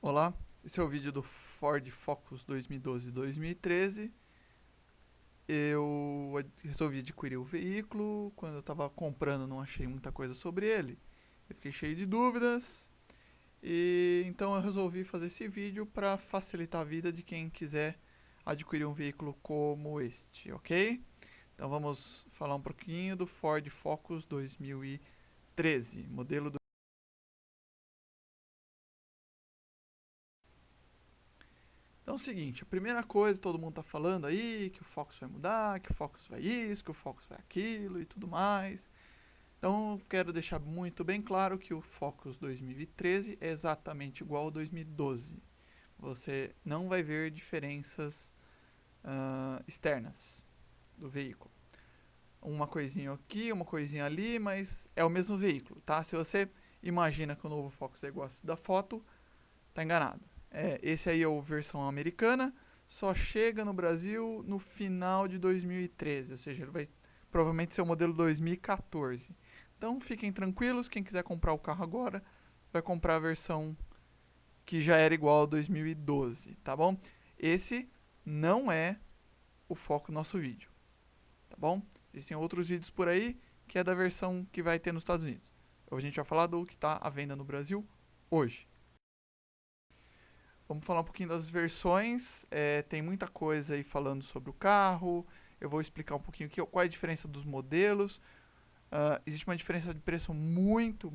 Olá, esse é o vídeo do Ford Focus 2012 e 2013. Eu resolvi adquirir o veículo. Quando eu estava comprando, não achei muita coisa sobre ele. Eu fiquei cheio de dúvidas. E então eu resolvi fazer esse vídeo para facilitar a vida de quem quiser adquirir um veículo como este, ok? Então vamos falar um pouquinho do Ford Focus 2013, modelo do... Então é o seguinte, a primeira coisa, todo mundo tá falando aí que o Focus vai mudar, que o Focus vai isso, que o Focus vai aquilo e tudo mais. Então quero deixar muito bem claro que o Focus 2013 é exatamente igual ao 2012. Você não vai ver diferenças externas do veículo. Uma coisinha aqui, uma coisinha ali, mas é o mesmo veículo, tá? Se você imagina que o novo Focus é igual da foto, tá enganado. Esse aí é a versão americana, só chega no Brasil no final de 2013, ou seja, ele vai provavelmente ser o modelo 2014. Então fiquem tranquilos, quem quiser comprar o carro agora, vai comprar a versão que já era igual ao 2012, tá bom? Esse não é o foco do nosso vídeo, tá bom? Existem outros vídeos por aí que é da versão que vai ter nos Estados Unidos. Hoje a gente vai falar do que está à venda no Brasil hoje. Vamos falar um pouquinho das versões. Tem muita coisa aí falando sobre o carro. Eu vou explicar um pouquinho aqui qual é a diferença dos modelos. Existe uma diferença de preço muito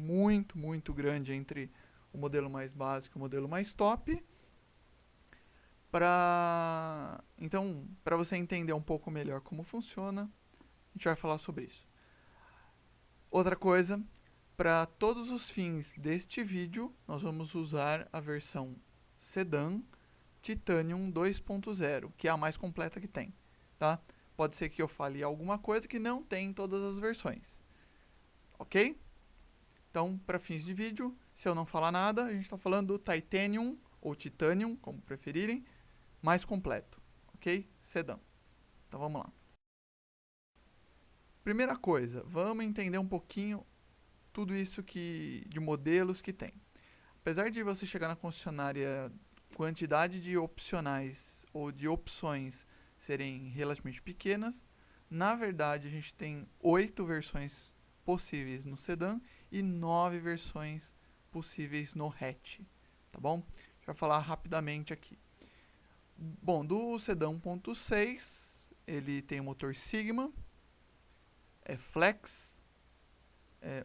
grande entre o modelo mais básico e o modelo mais top. Então, para você entender um pouco melhor como funciona, a gente vai falar sobre isso. Outra coisa, para todos os fins deste vídeo, nós vamos usar a versão Sedan Titanium 2.0, que é a mais completa que tem, tá? Pode ser que eu fale alguma coisa que não tem em todas as versões, ok? Então, para fins de vídeo, se eu não falar nada, a gente está falando do Titanium, ou Titanium, como preferirem, mais completo, ok? Sedan. Então, vamos lá. Primeira coisa, vamos entender um pouquinho tudo isso de modelos que tem. Apesar de você chegar na concessionária, quantidade de opcionais ou de opções serem relativamente pequenas, na verdade a gente tem 8 versões possíveis no sedã e 9 versões possíveis no hatch, tá bom? A gente vai falar rapidamente aqui. Bom, do sedã 1.6, ele tem o motor Sigma, Flex,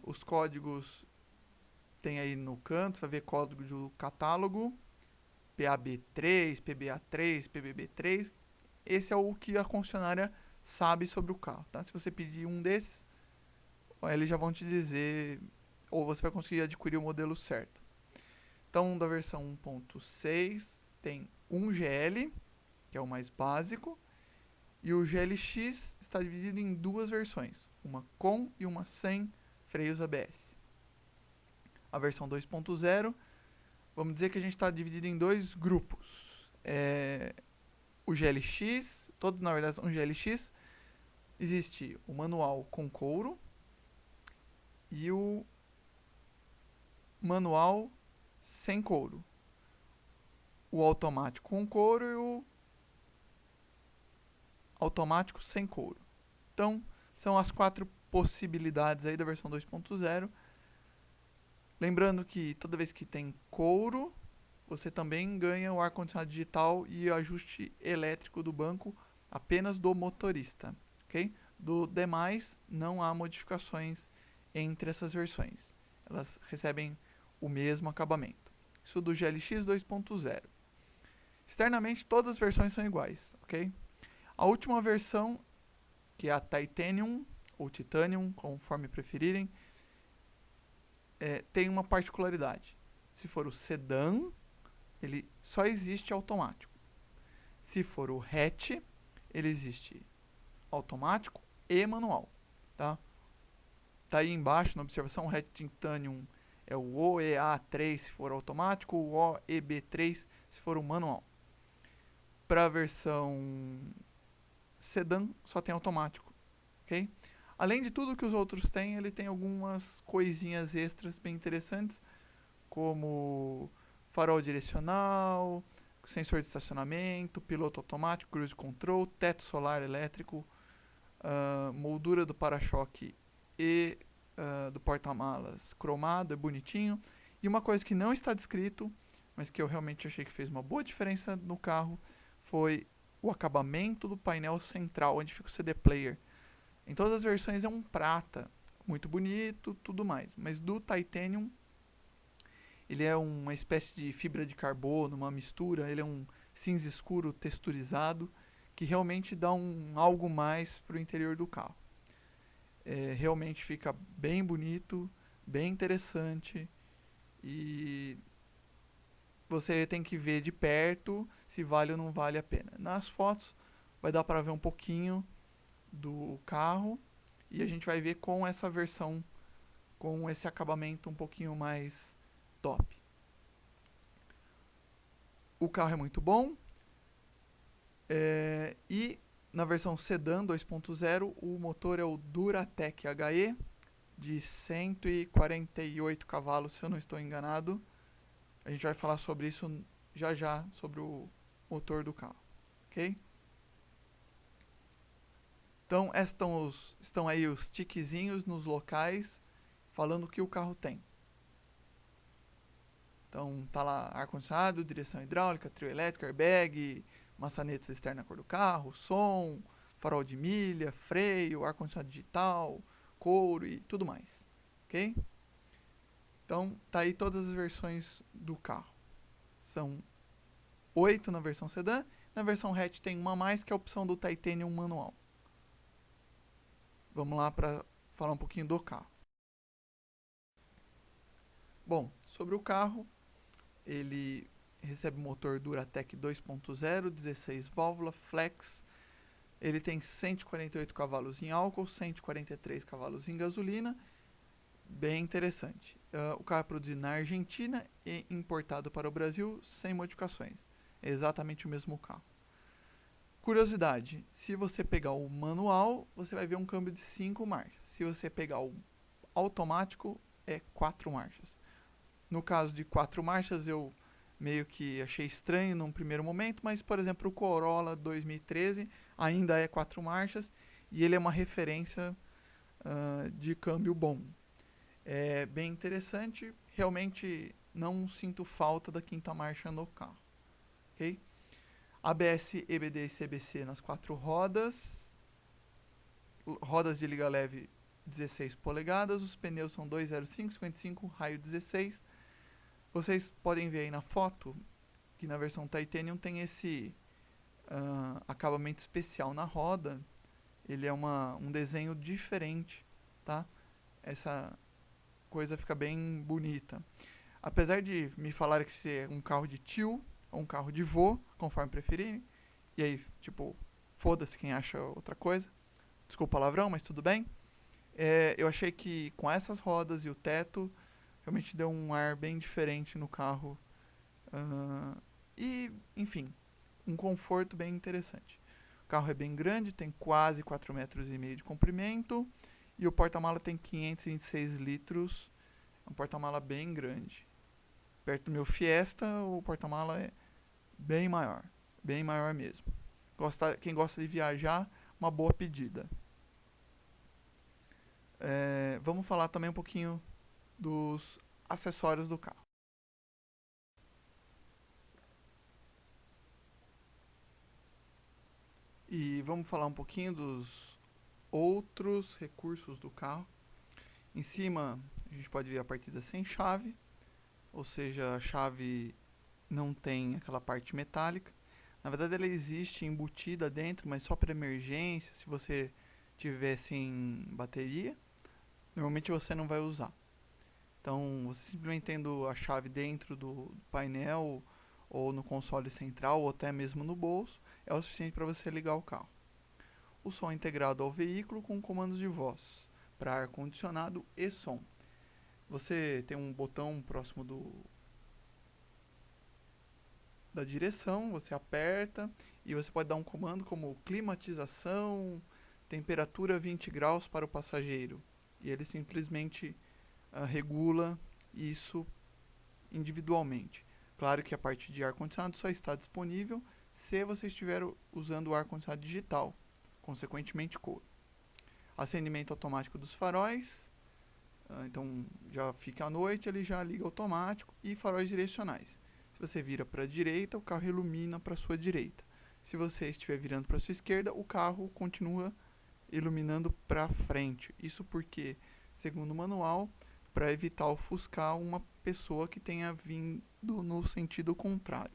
os códigos tem aí no canto, você vai ver código do catálogo, PAB3, PBA3, PBB3. Esse é o que a concessionária sabe sobre o carro, tá? Se você pedir um desses, eles já vão te dizer, ou você vai conseguir adquirir o modelo certo. Então, da versão 1.6, tem um GL, que é o mais básico, e o GLX está dividido em duas versões, uma com e uma sem freios ABS. A versão 2.0, vamos dizer que a gente está dividido em dois grupos. O GLX, todos na verdade são GLX, existe o manual com couro e o manual sem couro. O automático com couro e o automático sem couro. Então, são as 4 possibilidades aí da versão 2.0. Lembrando que toda vez que tem couro, você também ganha o ar-condicionado digital e o ajuste elétrico do banco apenas do motorista, ok? Do demais, não há modificações entre essas versões. Elas recebem o mesmo acabamento. Isso do GLX 2.0. Externamente, todas as versões são iguais, ok? A última versão, que é a Titanium, ou Titanium, conforme preferirem, tem uma particularidade. Se for o sedã, ele só existe automático. Se for o hatch, ele existe automático e manual, tá? Tá aí embaixo na observação, o hatch Titanium é o OEA3 se for automático, o OEB3 se for o manual. Para a versão sedã só tem automático, ok? Além de tudo que os outros têm, ele tem algumas coisinhas extras bem interessantes, como farol direcional, sensor de estacionamento, piloto automático, cruise control, teto solar elétrico, moldura do para-choque e do porta-malas cromado, é bonitinho. E uma coisa que não está descrito, mas que eu realmente achei que fez uma boa diferença no carro, foi o acabamento do painel central, onde fica o CD player. Em todas as versões é um prata, muito bonito, tudo mais. Mas do Titanium, ele é uma espécie de fibra de carbono, uma mistura, ele é um cinza escuro texturizado, que realmente dá algo mais para o interior do carro. Realmente fica bem bonito, bem interessante, e você tem que ver de perto se vale ou não vale a pena. Nas fotos vai dar para ver um pouquinho do carro, e a gente vai ver com essa versão, com esse acabamento um pouquinho mais top. O carro é muito bom, e na versão sedã 2.0 o motor é o Duratec HE de 148 cavalos, se eu não estou enganado. A gente vai falar sobre isso já, sobre o motor do carro, ok? Então, estão aí os tiquezinhos nos locais falando o que o carro tem. Então, tá lá ar-condicionado, direção hidráulica, trio elétrico, airbag, maçanetas externa cor do carro, som, farol de milha, freio, ar-condicionado digital, couro e tudo mais, ok? Então, tá aí todas as versões do carro. São 8 na versão sedã. Na versão hatch tem uma a mais, que é a opção do Titanium manual. Vamos lá para falar um pouquinho do carro. Bom, sobre o carro, ele recebe motor Duratec 2.0, 16 válvula, flex. Ele tem 148 cavalos em álcool, 143 cavalos em gasolina. Bem interessante. O carro é produzido na Argentina e importado para o Brasil sem modificações. É exatamente o mesmo carro. Curiosidade, se você pegar o manual, você vai ver um câmbio de 5 marchas. Se você pegar o automático, é 4 marchas. No caso de 4 marchas, eu meio que achei estranho num primeiro momento, mas, por exemplo, o Corolla 2013 ainda é 4 marchas e ele é uma referência de câmbio bom. É bem interessante, realmente não sinto falta da quinta marcha no carro, ok? ABS, EBD e CBC nas 4 rodas, rodas de liga leve 16 polegadas, os pneus são 205, 55, raio 16. Vocês podem ver aí na foto que na versão Titanium tem esse acabamento especial na roda. Ele é um desenho diferente, tá? Essa coisa fica bem bonita. Apesar de me falarem que esse é um carro de tio ou um carro de vô, conforme preferirem, e aí, tipo, foda-se quem acha outra coisa. Desculpa o palavrão, mas tudo bem. Eu achei que com essas rodas e o teto, realmente deu um ar bem diferente no carro. E, enfim, um conforto bem interessante. O carro é bem grande, tem quase 4,5 metros de comprimento. E o porta-mala tem 526 litros. É um porta-mala bem grande. Perto do meu Fiesta, o porta-mala é bem maior mesmo. Quem gosta de viajar, uma boa pedida. Vamos falar também um pouquinho dos acessórios do carro. E vamos falar um pouquinho dos outros recursos do carro. Em cima, a gente pode ver a partida sem chave, ou seja, a chave não tem aquela parte metálica. Na verdade, ela existe embutida dentro, mas só para emergência, se você tiver sem bateria. Normalmente você não vai usar. Então, você simplesmente tendo a chave dentro do painel, ou no console central, ou até mesmo no bolso, é o suficiente para você ligar o carro. O som é integrado ao veículo com comandos de voz, para ar-condicionado e som. Você tem um botão próximo da direção, você aperta e você pode dar um comando como climatização, temperatura 20 graus para o passageiro. E ele simplesmente regula isso individualmente. Claro que a parte de ar-condicionado só está disponível se você estiver usando o ar-condicionado digital, consequentemente couro. Acendimento automático dos faróis, então já fica à noite, ele já liga automático, e faróis direcionais. Se você vira para a direita, o carro ilumina para a sua direita. Se você estiver virando para a sua esquerda, o carro continua iluminando para frente. Isso porque, segundo o manual, para evitar ofuscar uma pessoa que tenha vindo no sentido contrário.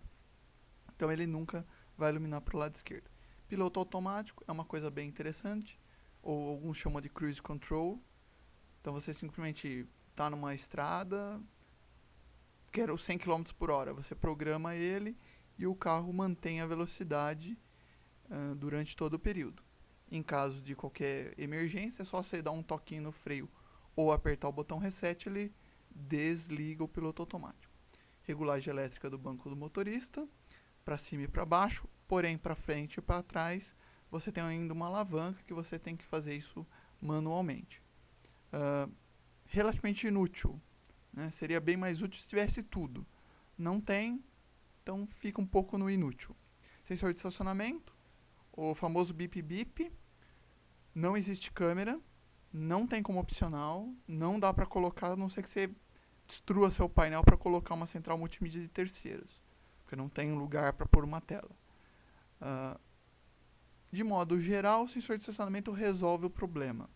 Então ele nunca vai iluminar para o lado esquerdo. Piloto automático é uma coisa bem interessante, ou alguns chamam de cruise control. Então você simplesmente está numa estrada, quero 100 km por hora, você programa ele e o carro mantém a velocidade durante todo o período. Em caso de qualquer emergência, é só você dar um toquinho no freio ou apertar o botão reset, ele desliga o piloto automático. Regulagem elétrica do banco do motorista, para cima e para baixo, porém para frente e para trás você tem ainda uma alavanca que você tem que fazer isso manualmente. Relativamente inútil, né? Seria bem mais útil se tivesse tudo. Não tem, então fica um pouco no inútil. Sensor de estacionamento, o famoso bip bip, não existe câmera, não tem como opcional, não dá para colocar, a não ser que você destrua seu painel para colocar uma central multimídia de terceiros, porque não tem lugar para pôr uma tela. De modo geral, o sensor de estacionamento resolve o problema.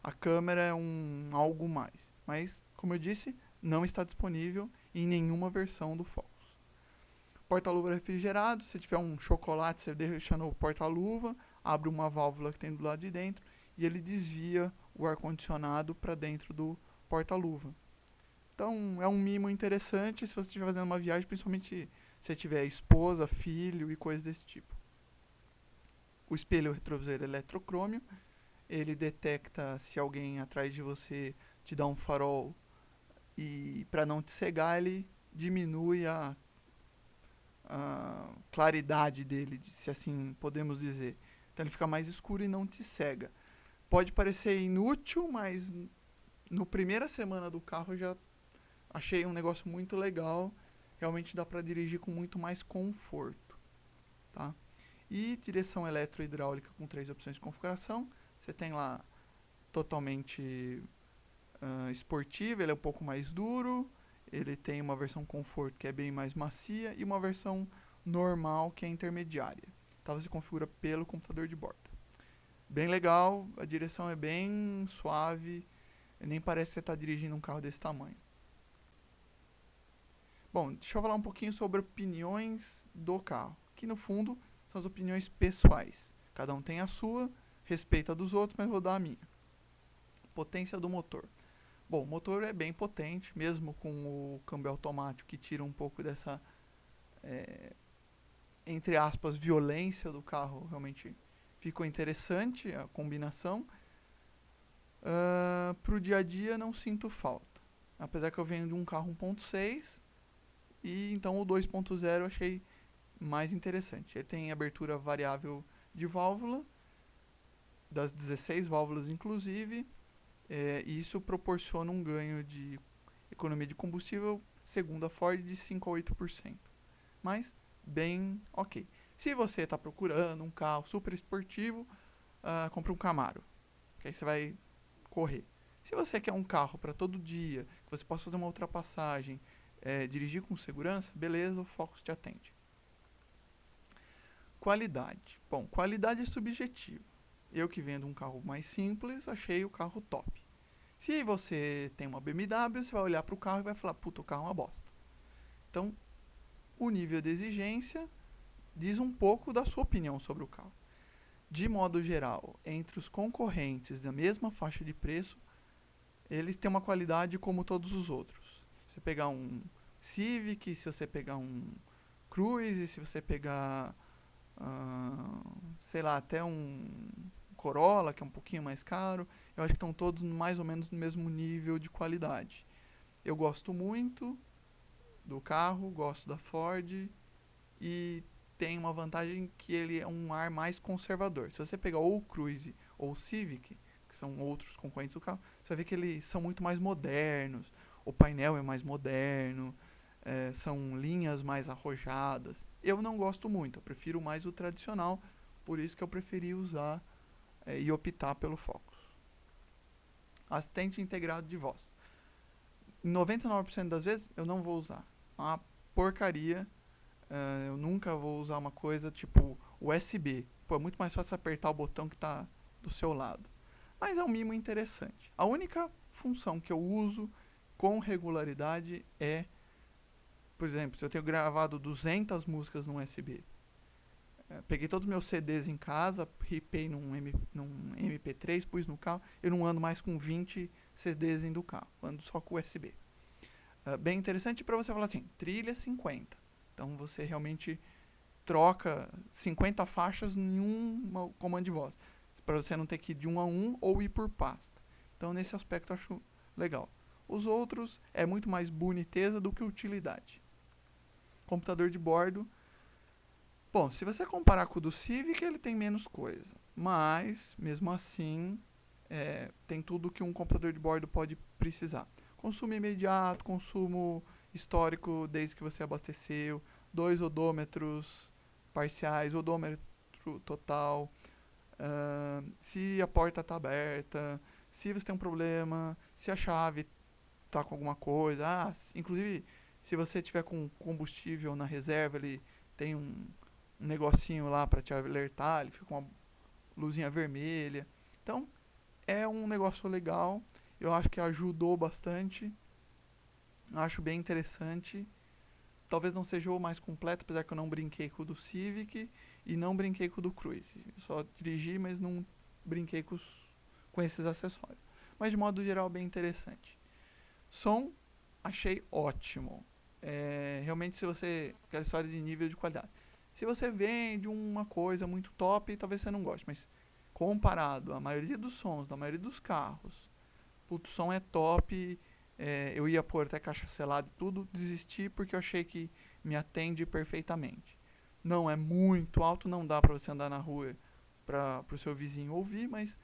A câmera é algo mais, mas, como eu disse, não está disponível em nenhuma versão do Focus. Porta-luva refrigerado, se tiver um chocolate, você deixa no porta-luva, abre uma válvula que tem do lado de dentro e ele desvia o ar-condicionado para dentro do porta-luva. Então é um mimo interessante se você estiver fazendo uma viagem, principalmente se você tiver esposa, filho e coisas desse tipo. O espelho retrovisor eletrocrômio, ele detecta se alguém atrás de você te dá um farol e para não te cegar ele diminui a claridade dele, se assim podemos dizer. Então ele fica mais escuro e não te cega. Pode parecer inútil, mas no primeira semana do carro eu já achei um negócio muito legal. Realmente dá para dirigir com muito mais conforto, tá? E direção eletro-hidráulica com 3 opções de configuração. Você tem lá totalmente esportivo, ele é um pouco mais duro. Ele tem uma versão Comfort que é bem mais macia e uma versão normal que é intermediária. Então você configura pelo computador de bordo. Bem legal, a direção é bem suave, nem parece que você está dirigindo um carro desse tamanho. Bom, deixa eu falar um pouquinho sobre opiniões do carro, que no fundo são as opiniões pessoais. Cada um tem a sua, respeita a dos outros, mas vou dar a minha. Potência do motor. Bom, o motor é bem potente, mesmo com o câmbio automático que tira um pouco dessa, entre aspas, violência do carro. Realmente ficou interessante a combinação. Para o dia a dia não sinto falta. Apesar que eu venho de um carro 1.6 e então o 2.0 eu achei mais interessante. Ele tem abertura variável de válvula, das 16 válvulas inclusive. E isso proporciona um ganho de economia de combustível, segundo a Ford, de 5 a 8%. Mas, bem ok. Se você está procurando um carro super esportivo, compre um Camaro, que aí você vai correr. Se você quer um carro para todo dia, que você possa fazer uma ultrapassagem, dirigir com segurança, beleza, o Focus te atende. Qualidade. Bom, qualidade é subjetiva. Eu que vendo um carro mais simples, achei o carro top. Se você tem uma BMW, você vai olhar para o carro e vai falar, puta, o carro é uma bosta. Então, o nível de exigência diz um pouco da sua opinião sobre o carro. De modo geral, entre os concorrentes da mesma faixa de preço, eles têm uma qualidade como todos os outros. Se você pegar um Civic, se você pegar um Cruze, se você pegar, sei lá, até um Corolla, que é um pouquinho mais caro, eu acho que estão todos mais ou menos no mesmo nível de qualidade. Eu gosto muito do carro, gosto da Ford e tem uma vantagem que ele é um ar mais conservador. Se você pegar ou o Cruze ou o Civic, que são outros concorrentes do carro, você vai ver que eles são muito mais modernos, o painel é mais moderno, são linhas mais arrojadas. Eu não gosto muito, eu prefiro mais o tradicional, por isso que eu preferi usar e optar pelo Focus. Assistente integrado de voz. 99% das vezes eu não vou usar. É uma porcaria. Eu nunca vou usar uma coisa tipo USB. Pô, é muito mais fácil apertar o botão que está do seu lado. Mas é um mimo interessante. A única função que eu uso com regularidade é, por exemplo, se eu tenho gravado 200 músicas no USB, peguei todos os meus CDs em casa, ripei num MP3, pus no carro, eu não ando mais com 20 CDs dentro do carro, ando só com USB. Bem interessante para você falar assim, trilha 50. Então você realmente troca 50 faixas em um comando de voz, para você não ter que ir de um a um ou ir por pasta. Então nesse aspecto eu acho legal. Os outros é muito mais boniteza do que utilidade. Computador de bordo. Bom, se você comparar com o do Civic, ele tem menos coisa. Mas, mesmo assim, tem tudo que um computador de bordo pode precisar. Consumo imediato, consumo histórico desde que você abasteceu, 2 odômetros parciais, odômetro total, se a porta está aberta, se você tem um problema, se a chave está com alguma coisa. Inclusive, se você tiver com combustível na reserva, ele tem um negocinho lá para te alertar, ele fica com uma luzinha vermelha. Então, é um negócio legal. Eu acho que ajudou bastante. Acho bem interessante. Talvez não seja o mais completo, apesar que eu não brinquei com o do Civic e não brinquei com o do Cruise. Eu só dirigi, mas não brinquei com esses acessórios. Mas de modo geral, bem interessante. Som, achei ótimo. Realmente, se você... aquela história de nível de qualidade. Se você vende uma coisa muito top, talvez você não goste, mas comparado à maioria dos sons, da maioria dos carros, o som é top. Eu ia pôr até caixa selada e tudo, desisti porque eu achei que me atende perfeitamente. Não é muito alto, não dá para você andar na rua para o seu vizinho ouvir, mas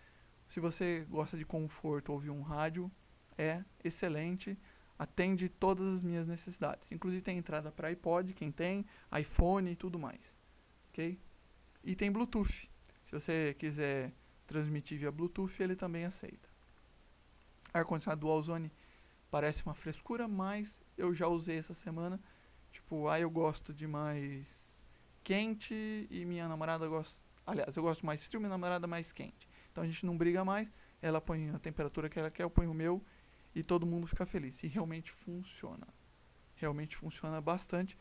se você gosta de conforto, ouvir um rádio, é excelente, atende todas as minhas necessidades. Inclusive tem entrada para iPod, quem tem, iPhone e tudo mais. Ok? E tem Bluetooth. Se você quiser transmitir via Bluetooth, ele também aceita. Ar-condicionado Dual Zone parece uma frescura, mas eu já usei essa semana. Tipo, eu gosto de mais quente e minha namorada gosta... Aliás, eu gosto mais frio, minha namorada mais quente. Então a gente não briga mais, ela põe a temperatura que ela quer, eu ponho o meu e todo mundo fica feliz. E realmente funciona. Realmente funciona bastante.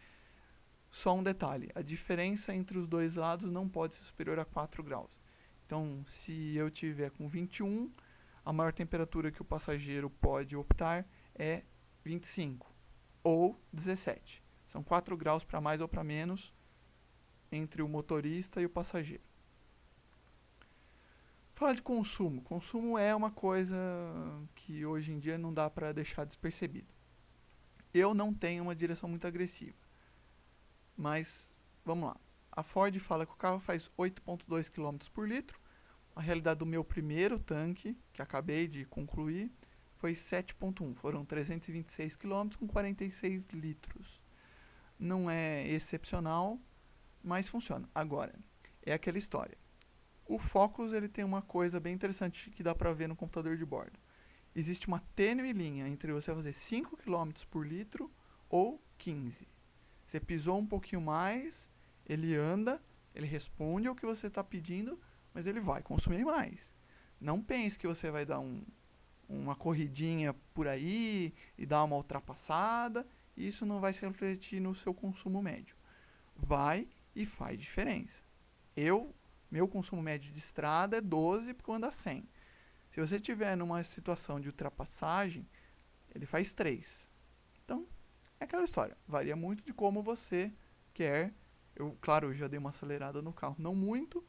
Só um detalhe, a diferença entre os dois lados não pode ser superior a 4 graus. Então, se eu tiver com 21, a maior temperatura que o passageiro pode optar é 25 ou 17. São 4 graus para mais ou para menos entre o motorista e o passageiro. Falar de consumo. Consumo é uma coisa que hoje em dia não dá para deixar despercebido. Eu não tenho uma direção muito agressiva. Mas, vamos lá. A Ford fala que o carro faz 8,2 km por litro. A realidade do meu primeiro tanque, que acabei de concluir, foi 7,1. Foram 326 km com 46 litros. Não é excepcional, mas funciona. Agora, é aquela história. O Focus ele tem uma coisa bem interessante que dá para ver no computador de bordo. Existe uma tênue linha entre você fazer 5 km por litro ou 15. Você pisou um pouquinho mais, ele anda, ele responde ao que você está pedindo, mas ele vai consumir mais. Não pense que você vai dar uma corridinha por aí e dar uma ultrapassada, e isso não vai se refletir no seu consumo médio. Vai e faz diferença. Meu consumo médio de estrada é 12 porque eu ando a 100. Se você estiver numa situação de ultrapassagem, ele faz 3. Então, é aquela história. Varia muito de como você quer. Claro, eu já dei uma acelerada no carro. Não muito,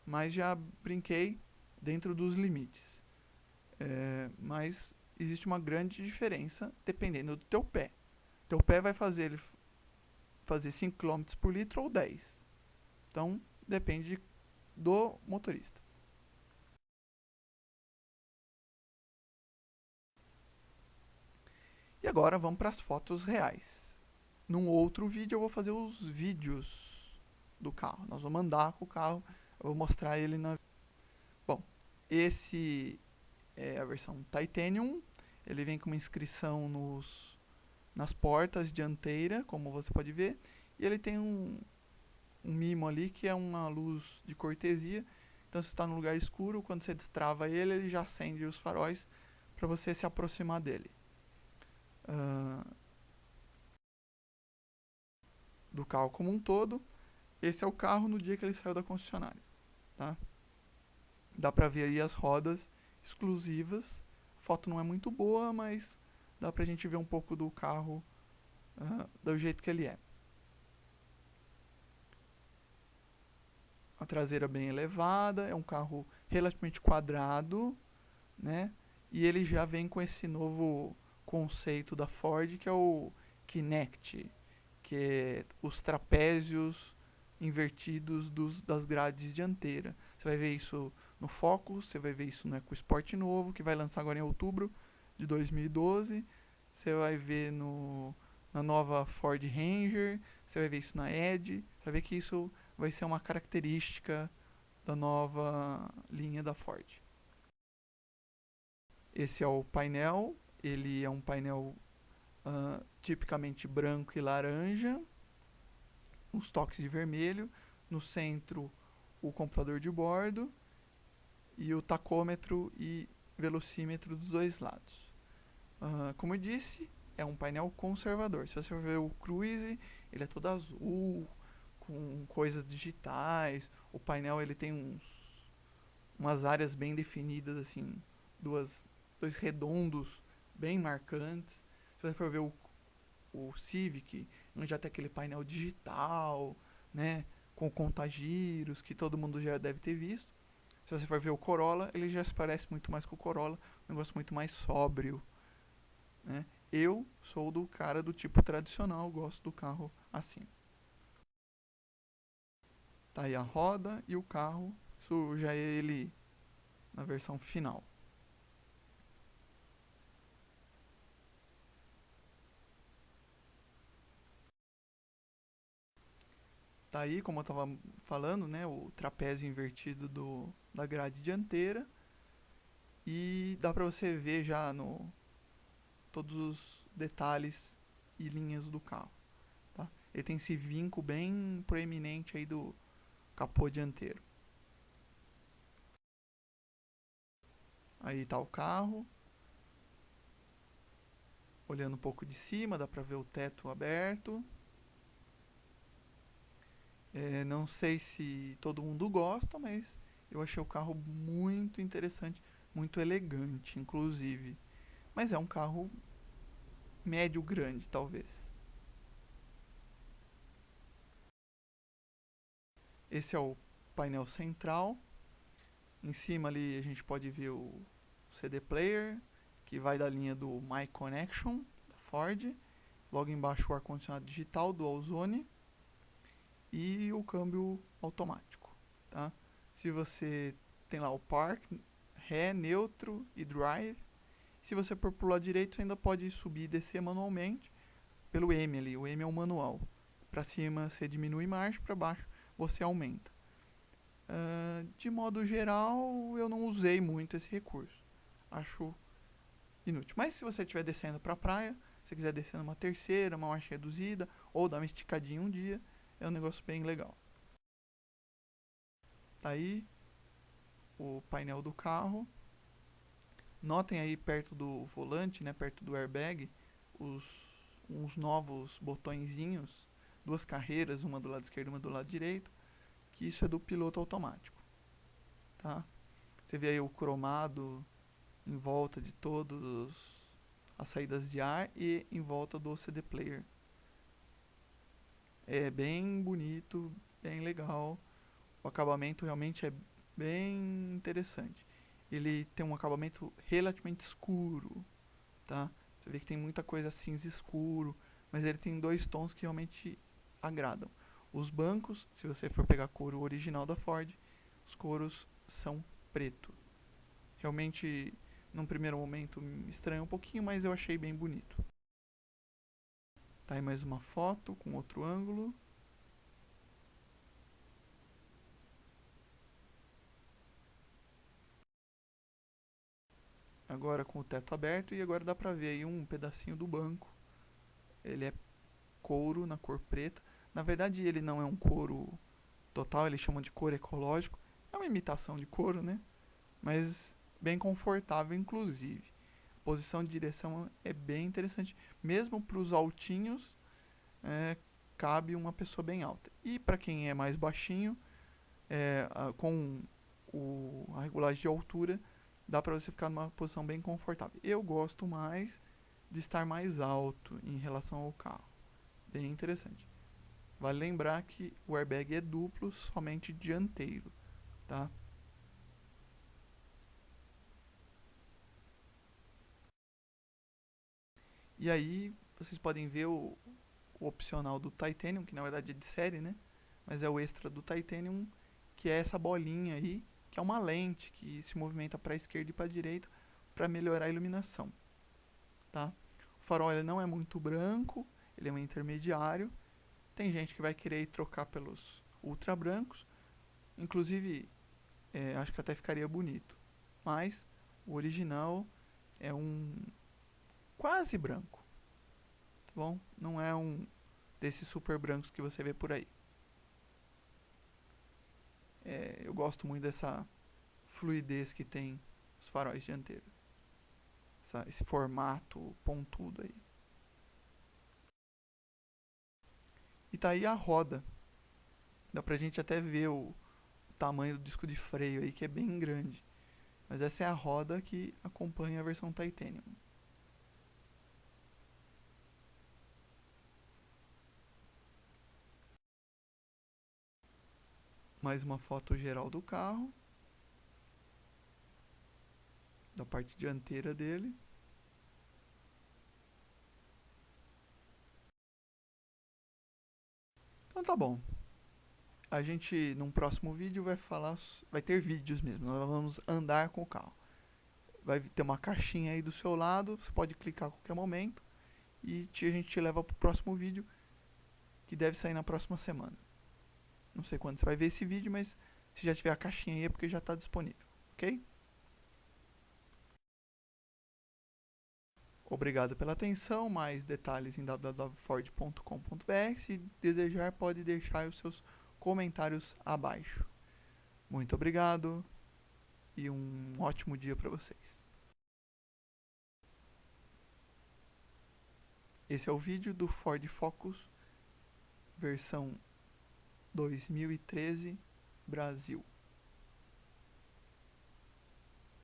mas já brinquei dentro dos limites. Mas existe uma grande diferença dependendo do teu pé. Teu pé vai fazer ele fazer 5 km por litro ou 10. Então, depende do motorista. E agora vamos para as fotos reais. num outro vídeo eu vou fazer os vídeos do carro. Nós vamos andar com o carro, eu vou mostrar ele na... Bom, esse é a versão Titanium. Ele vem com uma inscrição nas portas dianteira, como você pode ver. E ele tem um mimo ali que é uma luz de cortesia. Então, se está num lugar escuro, quando você destrava ele, ele já acende os faróis para você se aproximar dele. Do carro como um todo, esse é o carro no dia que ele saiu da concessionária. Tá? Dá para ver aí as rodas exclusivas. A foto não é muito boa, mas dá pra gente ver um pouco do carro do jeito que ele é. A traseira bem elevada, é um carro relativamente quadrado, né? E ele já vem com esse novo conceito da Ford, que é o Kinect, que é os trapézios invertidos das grades dianteiras. Você vai ver isso no Focus, você vai ver isso no EcoSport novo, que vai lançar agora em outubro de 2012. Você vai ver na nova Ford Ranger, você vai ver isso na Edge. Você vai ver que isso vai ser uma característica da nova linha da Ford. Esse é o painel, ele é um painel tipicamente branco e laranja, uns toques de vermelho, no centro o computador de bordo e o tacômetro e velocímetro dos dois lados. Como eu disse, é um painel conservador. Se você for ver o Cruise, ele é todo azul, com coisas digitais. O painel ele tem umas áreas bem definidas, assim, dois redomos bem marcantes. Se você for ver o Civic, já tem aquele painel digital, né, com contagiros, que todo mundo já deve ter visto. Se você for ver o Corolla, ele já se parece muito mais com o Corolla, um negócio muito mais sóbrio, né? Eu sou do cara do tipo tradicional, gosto do carro assim. Tá aí a roda e o carro, isso já é ele na versão final. Tá aí, como eu estava falando, né, o trapézio invertido da grade dianteira. E dá para você ver já todos os detalhes e linhas do carro. Tá? Ele tem esse vinco bem proeminente aí do capô dianteiro. Aí tá o carro. Olhando um pouco de cima, dá para ver o teto aberto. Não sei se todo mundo gosta, mas eu achei o carro muito interessante, muito elegante, inclusive. Mas é um carro médio grande, talvez. Esse é o painel central. Em cima ali a gente pode ver o CD player, que vai da linha do My Connection, da Ford. Logo embaixo o ar-condicionado digital do Ozone e o câmbio automático. Tá? Se você tem lá o Park, Ré, Neutro e Drive. Se você for pro lado direito, você ainda pode subir e descer manualmente pelo M ali. O M é o manual. Para cima você diminui marcha, para baixo você aumenta. De modo geral, eu não usei muito esse recurso. Acho inútil. Mas se você estiver descendo para a praia, se quiser descer numa terceira, uma marcha reduzida, ou dar uma esticadinha um dia, é um negócio bem legal. Tá aí o painel do carro. Notem aí perto do volante, né, perto do airbag, uns novos botõezinhos, duas carreiras, uma do lado esquerdo e uma do lado direito, que isso é do piloto automático. Tá? Você vê aí o cromado em volta de todas as saídas de ar e em volta do CD player. É bem bonito, bem legal. O acabamento realmente é bem interessante. Ele tem um acabamento relativamente escuro, tá? Você vê que tem muita coisa cinza escuro, mas ele tem dois tons que realmente agradam. Os bancos, se você for pegar a cor original da Ford, os couros são preto. Realmente, num primeiro momento, me estranha um pouquinho, mas eu achei bem bonito. Tá aí mais uma foto com outro ângulo. Agora com o teto aberto e agora dá pra ver aí um pedacinho do banco. Ele é couro na cor preta. Na verdade ele não é um couro total, eles chamam de couro ecológico. É uma imitação de couro, né? Mas bem confortável inclusive. A posição de direção é bem interessante. Mesmo para os altinhos, cabe uma pessoa bem alta. E para quem é mais baixinho, com a regulagem de altura, dá para você ficar numa posição bem confortável. Eu gosto mais de estar mais alto em relação ao carro. Bem interessante. Vale lembrar que o airbag é duplo, somente dianteiro, tá? E aí, vocês podem ver o opcional do Titanium, que na verdade é de série, né? Mas é o extra do Titanium, que é essa bolinha aí, que é uma lente que se movimenta para a esquerda e para a direita para melhorar a iluminação, tá? O farol ele não é muito branco, ele é um intermediário. Tem gente que vai querer trocar pelos ultra brancos, inclusive acho que até ficaria bonito. Mas o original é um quase branco, tá bom? Não é um desses super brancos que você vê por aí. Eu gosto muito dessa fluidez que tem os faróis dianteiros. Esse formato pontudo aí. E tá aí a roda. Dá pra gente até ver o tamanho do disco de freio aí, que é bem grande. Mas essa é a roda que acompanha a versão Titanium. Mais uma foto geral do carro, da parte dianteira dele. Então tá bom. A gente, num próximo vídeo, vai ter vídeos mesmo. Nós vamos andar com o carro. Vai ter uma caixinha aí do seu lado, você pode clicar a qualquer momento. E a gente te leva pro próximo vídeo, que deve sair na próxima semana. Não sei quando você vai ver esse vídeo, mas se já tiver a caixinha aí é porque já está disponível, ok? Obrigado pela atenção. Mais detalhes em www.ford.com.br. Se desejar, pode deixar os seus comentários abaixo. Muito obrigado e um ótimo dia para vocês. Esse é o vídeo do Ford Focus versão 2013 Brasil.